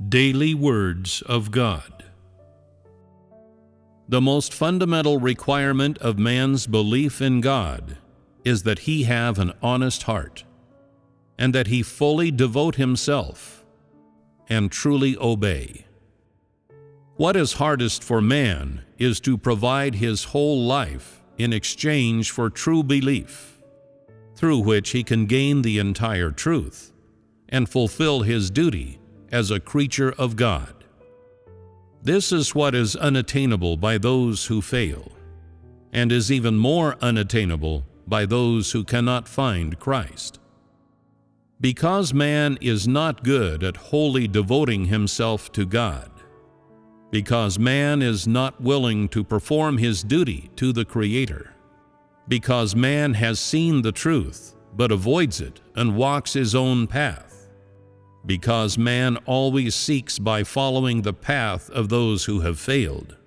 Daily Words of God. The most fundamental requirement of man's belief in God is that he have an honest heart, and that he fully devote himself and truly obey. What is hardest for man is to provide his whole life in exchange for true belief, through which he can gain the entire truth and fulfill his duty as a creature of God. This is what is unattainable by those who fail, and is even more unattainable by those who cannot find Christ. Because man is not good at wholly devoting himself to God, because man is not willing to perform his duty to the Creator, because man has seen the truth but avoids it and walks his own path, because man always seeks by following the path of those who have failed,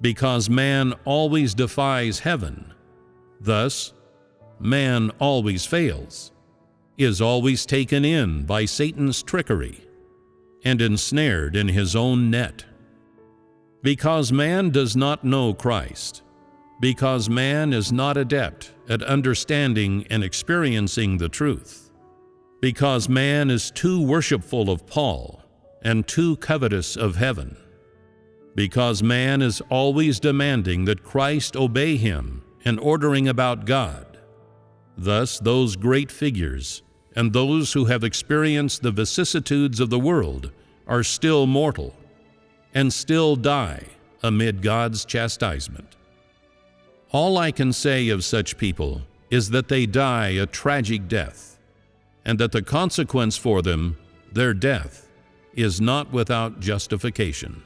because man always defies heaven, thus man always fails, is always taken in by Satan's trickery, and ensnared in his own net. Because man does not know Christ, because man is not adept at understanding and experiencing the truth, because man is too worshipful of Paul and too covetous of heaven, because man is always demanding that Christ obey him and ordering about God. Thus those great figures and those who have experienced the vicissitudes of the world are still mortal and still die amid God's chastisement. All I can say of such people is that they die a tragic death, and that the consequence for them, their death, is not without justification.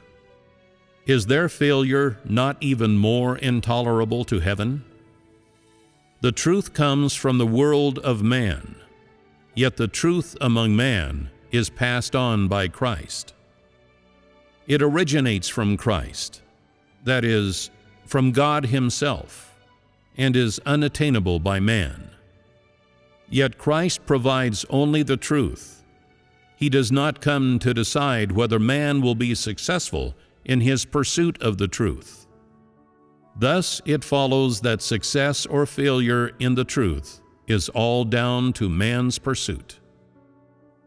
Is their failure not even more intolerable to heaven? The truth comes from the world of man, yet the truth among man is passed on by Christ. It originates from Christ, that is, from God himself, and is unattainable by man. Yet Christ provides only the truth. He does not come to decide whether man will be successful in his pursuit of the truth. Thus it follows that success or failure in the truth is all down to man's pursuit.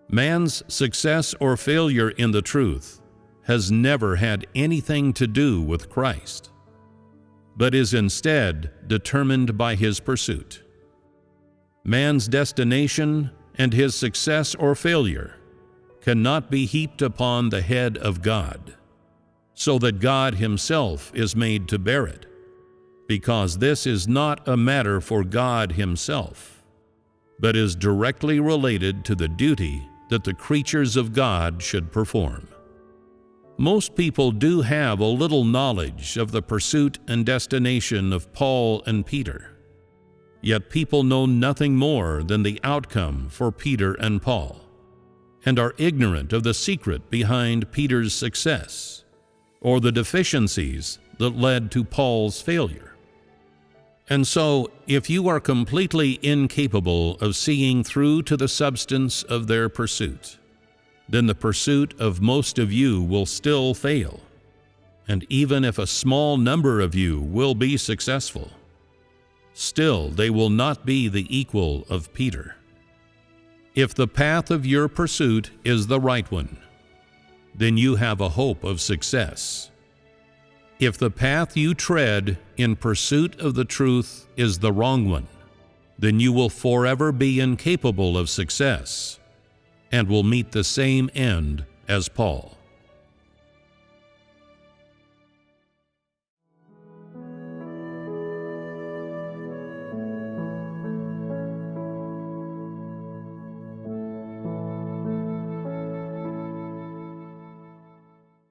Man's success or failure in the truth has never had anything to do with Christ, but is instead determined by his pursuit. Man's destination and his success or failure cannot be heaped upon the head of God, so that God himself is made to bear it, because this is not a matter for God himself, but is directly related to the duty that the creatures of God should perform. Most people do have a little knowledge of the pursuit and destination of Paul and Peter, yet people know nothing more than the outcome for Peter and Paul, and are ignorant of the secret behind Peter's success, or the deficiencies that led to Paul's failure. And so, if you are completely incapable of seeing through to the substance of their pursuit, then the pursuit of most of you will still fail, and even if a small number of you will be successful, still they will not be the equal of Peter. If the path of your pursuit is the right one, then you have a hope of success. If the path you tread in pursuit of the truth is the wrong one, then you will forever be incapable of success, and will meet the same end as Paul.